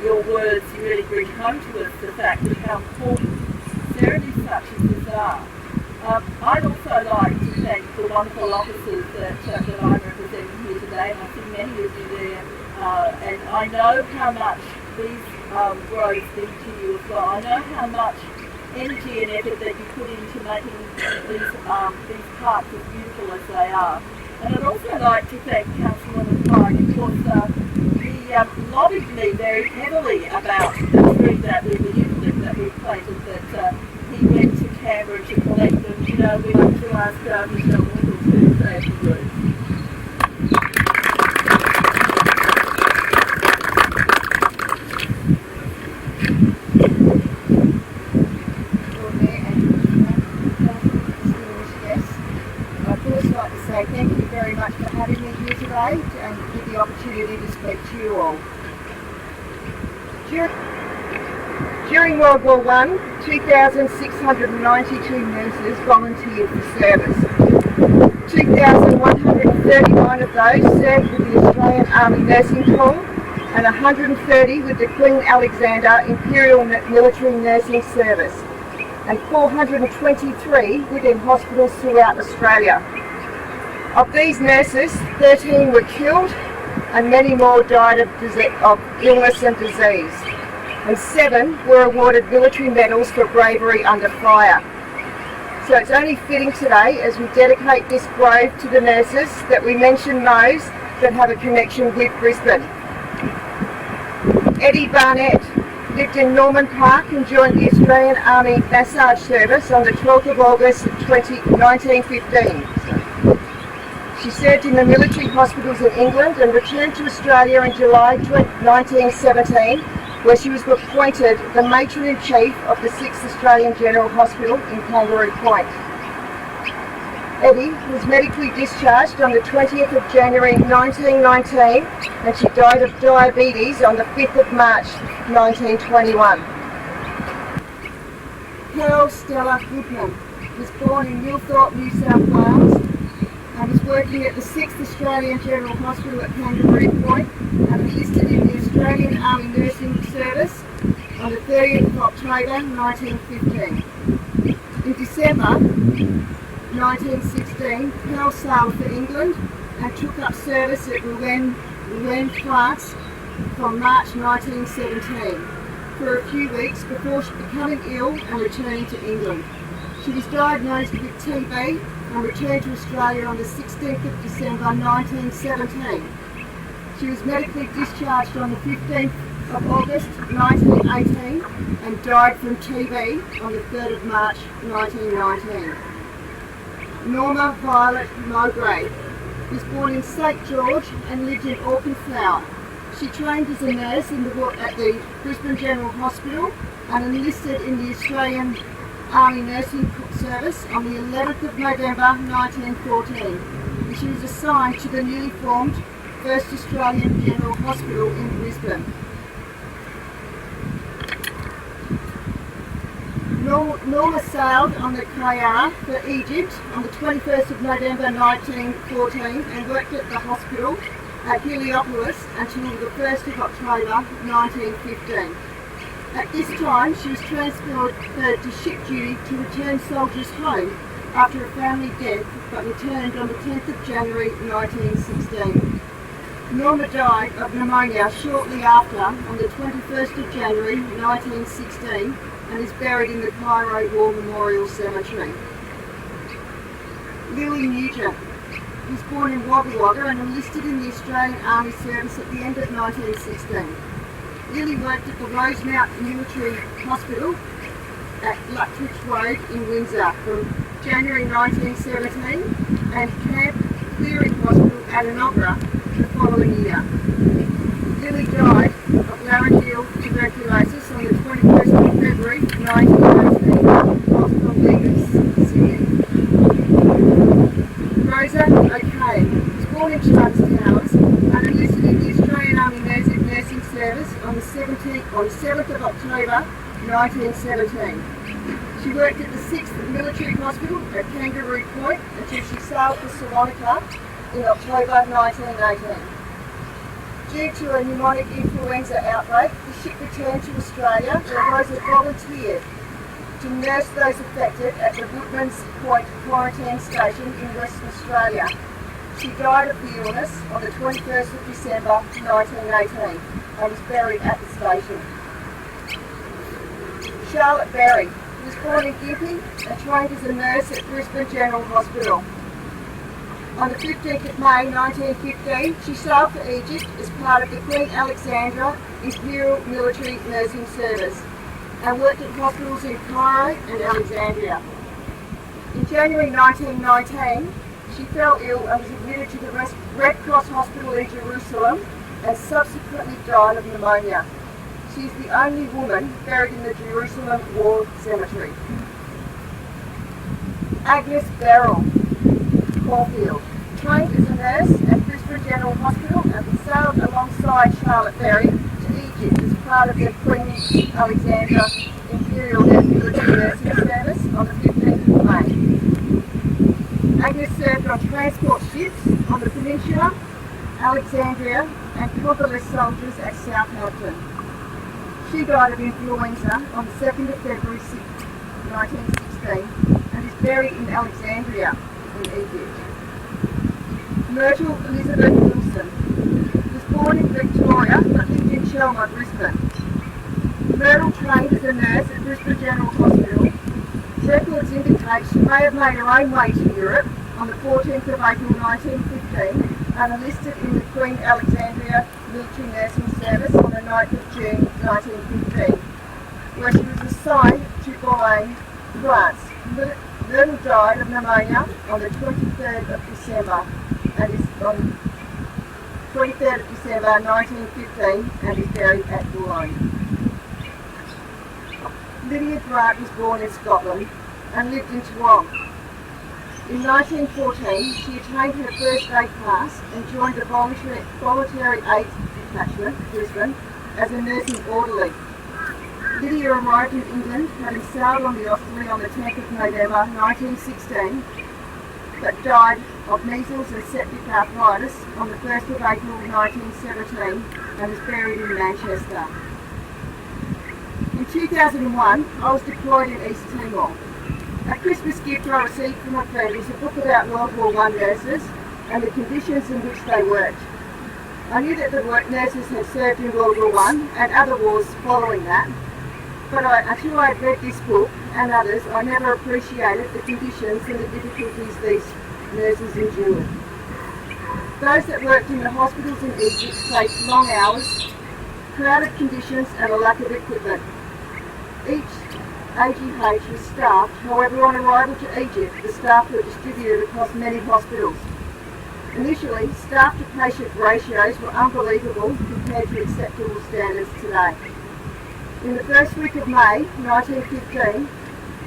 your words, you really bring home to us the fact of how important ceremonies such as this are. I'd also like to thank the wonderful officers that I'm representing here today, and I see many of you there, and I know how much these roads mean to you as well. I know how much energy and effort that you put into making these parks as beautiful as they are. And I'd also like to thank Councillor Pike, because he lobbied me very heavily about the tree that we were using, that we planted, that he went to Canberra to collect them. You know, we have to ask Michelle Maundrell to say a few words. Thank you very much for having me here today and give the opportunity to speak to you all. During World War I, 2,692 nurses volunteered for service. 2,139 of those served with the Australian Army Nursing Corps and 130 with the Queen Alexandra Imperial Military Nursing Service, and 423 within hospitals throughout Australia. Of these nurses, 13 were killed and many more died of illness and disease, and 7 were awarded military medals for bravery under fire. So it's only fitting today, as we dedicate this grove to the nurses, that we mention those that have a connection with Brisbane. Eddie Barnett lived in Norman Park and joined the Australian Army Massage Service on the 12th of August 1915. She served in the military hospitals in England and returned to Australia in July 1917, where she was appointed the Matron-in-Chief of the 6th Australian General Hospital in Kangaroo Point. Eddie was medically discharged on the 20th of January 1919, and she died of diabetes on the 5th of March 1921. Pearl Stella Goodman was born in Millthorpe, New South Wales, and was working at the 6th Australian General Hospital at Kangaroo Point and enlisted in the Australian Army Nursing Service on the 30th of October 1915. In December 1916, Pearl sailed for England and took up service at Rouen, France from March 1917 for a few weeks before becoming ill and returning to England. She was diagnosed with TB and returned to Australia on the 16th of December 1917. She was medically discharged on the 15th of August 1918 and died from TB on the 3rd of March 1919. Norma Violet Mowbray was born in St George and lived in Auchenflower. She trained as a nurse at the Brisbane General Hospital and enlisted in the Australian Army Nursing Service on the 11th of November 1914. She was assigned to the newly formed 1st Australian General Hospital in Brisbane. Norma sailed on the Kayar for Egypt on the 21st of November 1914 and worked at the hospital at Heliopolis until the 1st of October 1915. At this time, she was transferred to ship duty to return soldiers home after a family death, but returned on the 10th of January 1916. Norma died of pneumonia shortly after, on the 21st of January 1916, and is buried in the Cairo War Memorial Cemetery. Lily Nugent was born in Wagga Wagga and enlisted in the Australian Army Service at the end of 1916. Lily worked at the Rosemount Military Hospital at Lutwich Road in Windsor from January 1917 and Camp Clearing Hospital at Enoggera the following year. Lily died of laryngeal tuberculosis on the 21st of February 1918 whilst on leave at Sydney. Rosa O'Kane was born in Charles Towers and enlisted in the Australian Army Nursing Service on the 7th of October 1917. She worked at the 6th Military Hospital at Kangaroo Point until she sailed for Salonika in October 1918. Due to a pneumonic influenza outbreak, the ship returned to Australia, Rosa volunteered to nurse those affected at the Woodman's Point Quarantine Station in Western Australia. She died of the illness on the 21st of December 1918 and was buried at the station. Charlotte Berry was born in Gympie and trained as a nurse at Brisbane General Hospital. On the 15th of May 1915, she sailed for Egypt as part of the Queen Alexandra Imperial Military Nursing Service and worked at hospitals in Cairo and Alexandria. In January 1919, she fell ill and was admitted to the Red Cross Hospital in Jerusalem and subsequently died of pneumonia. She is the only woman buried in the Jerusalem War Cemetery. Agnes Beryl Caulfield, trained as a nurse at Brisbane General Hospital and sailed alongside Charlotte Berry to Egypt as part of the Queen Alexandra Imperial and Military Nursing Service on the 15th of May. Agnes served on transport ships on the Peninsula, Alexandria and convalescent soldiers at Southampton. She died of influenza on the 2nd of February 1916 and is buried in Alexandria in Egypt. Myrtle Elizabeth Wilson was born in Victoria but lived in Chelmer, Brisbane. Myrtle trained as a nurse at Brisbane General Hospital. Records indicate she may have made her own way to Europe on the 14th of April 1915 and enlisted in the Queen Alexandria Military Nursing Service on the 9th of June 1915, where she was assigned to Boulogne, France. Myrtle died of pneumonia on the 23rd of December and is on 23rd of December 1915 and is buried at Boulogne. Lydia Grant was born in Scotland and lived in Toowong. In 1914, she attained her first aid class and joined the voluntary aid detachment, Brisbane, as a nursing orderly. Lydia arrived in England having sailed on the Osterley on the 10th of November 1916, but died of measles and septic arthritis on the 1st of April 1917 and was buried in Manchester. In 2001, I was deployed in East Timor. A Christmas gift I received from a friend was a book about World War I nurses and the conditions in which they worked. I knew that the nurses had served in World War I and other wars following that, but until I had read this book and others, I never appreciated the conditions and the difficulties these nurses endured. Those that worked in the hospitals in Egypt faced long hours, crowded conditions and a lack of equipment. Each AGH was staffed, however on arrival to Egypt, the staff were distributed across many hospitals. Initially, staff to patient ratios were unbelievable compared to acceptable standards today. In the first week of May 1915,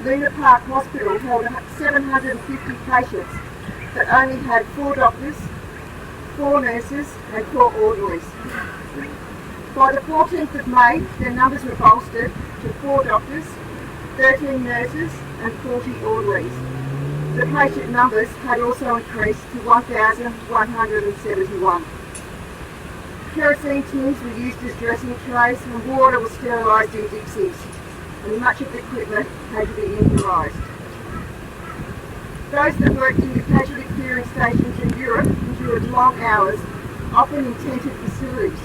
Luna Park Hospital held 750 patients but only had 4 doctors, 4 nurses and 4 orderlies. By the 14th of May, their numbers were bolstered to 4 doctors, 13 nurses and 40 orderlies. The patient numbers had also increased to 1,171. Kerosene tins were used as dressing trays and water was sterilised in dixies, and much of the equipment had to be improvised. Those that worked in the casualty clearing stations in Europe endured long hours, often in tented facilities,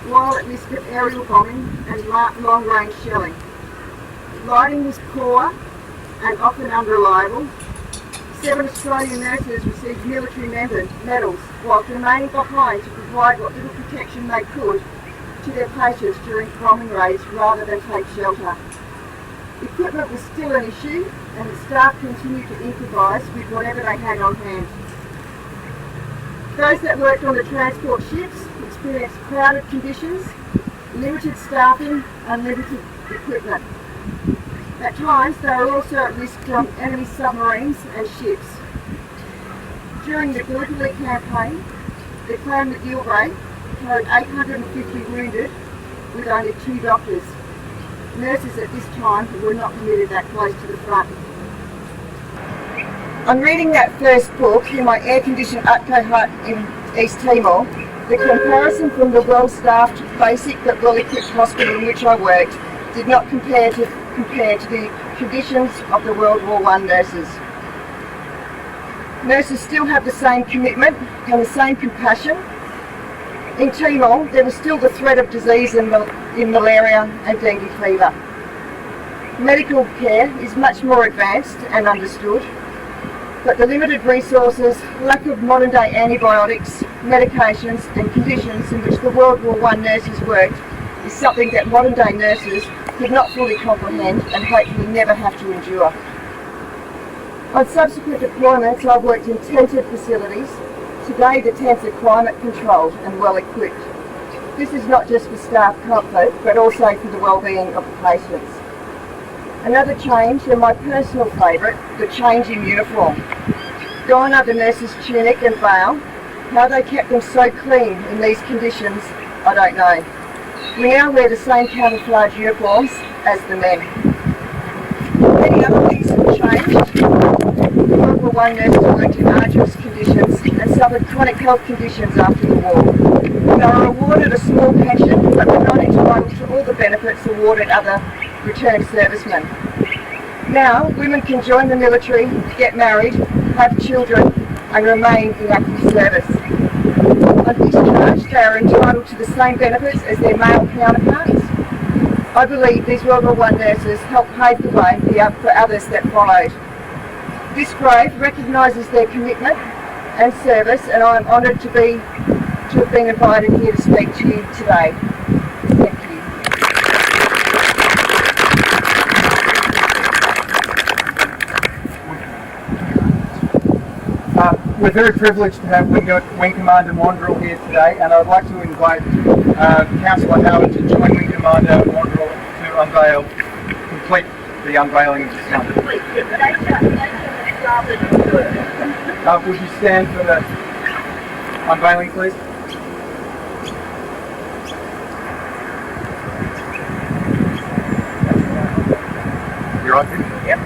while at risk of aerial bombing and long-range shelling. Lighting was poor and often unreliable. 7 Australian nurses received military medals whilst remaining behind to provide what little protection they could to their patients during bombing raids rather than take shelter. Equipment was still an issue and the staff continued to improvise with whatever they had on hand. Those that worked on the transport ships experienced crowded conditions, limited staffing and limited equipment. At times, they were also at risk from enemy submarines and ships. During the Gallipoli campaign, the Clan McGilvray carried 850 wounded with only 2 doctors. Nurses at this time were not permitted that close to the front. I'm reading that first book in my air-conditioned Utco hut in East Timor, The comparison from the well-staffed, basic but well-equipped hospital in which I worked did not compare to the conditions of the World War I nurses. Nurses still have the same commitment and the same compassion. In Timor, there was still the threat of disease in malaria and dengue fever. Medical care is much more advanced and understood, but the limited resources, lack of modern-day antibiotics, medications and conditions in which the World War I nurses worked is something that modern-day nurses could not fully comprehend and hopefully never have to endure. On subsequent deployments, I've worked in tented facilities. Today the tents are climate controlled and well equipped. This is not just for staff comfort, but also for the well-being of the patients. Another change, and my personal favourite, the change in uniform. Gone are the nurses' tunic and veil. How they kept them so clean in these conditions, I don't know. We now wear the same camouflage uniforms as the men. Many other things have changed. World War I nurses worked in arduous conditions and suffered chronic health conditions after the war. They were awarded a small pension, but were not entitled to all the benefits awarded other returned servicemen. Now, women can join the military, get married, have children, and remain in active service. On discharge, they are entitled to the same benefits as their male counterparts. I believe these World War I nurses helped pave the way for others that followed. This grave recognises their commitment and service, and I am honoured to have been invited here to speak to you today. Thank you. We're very privileged to have Wing Commander Maundrell here today, and I'd like to invite Councillor Howard to join Wing Commander Maundrell to complete the unveiling of the sun. Would you stand for the unveiling, please? You right, Peter? Yep.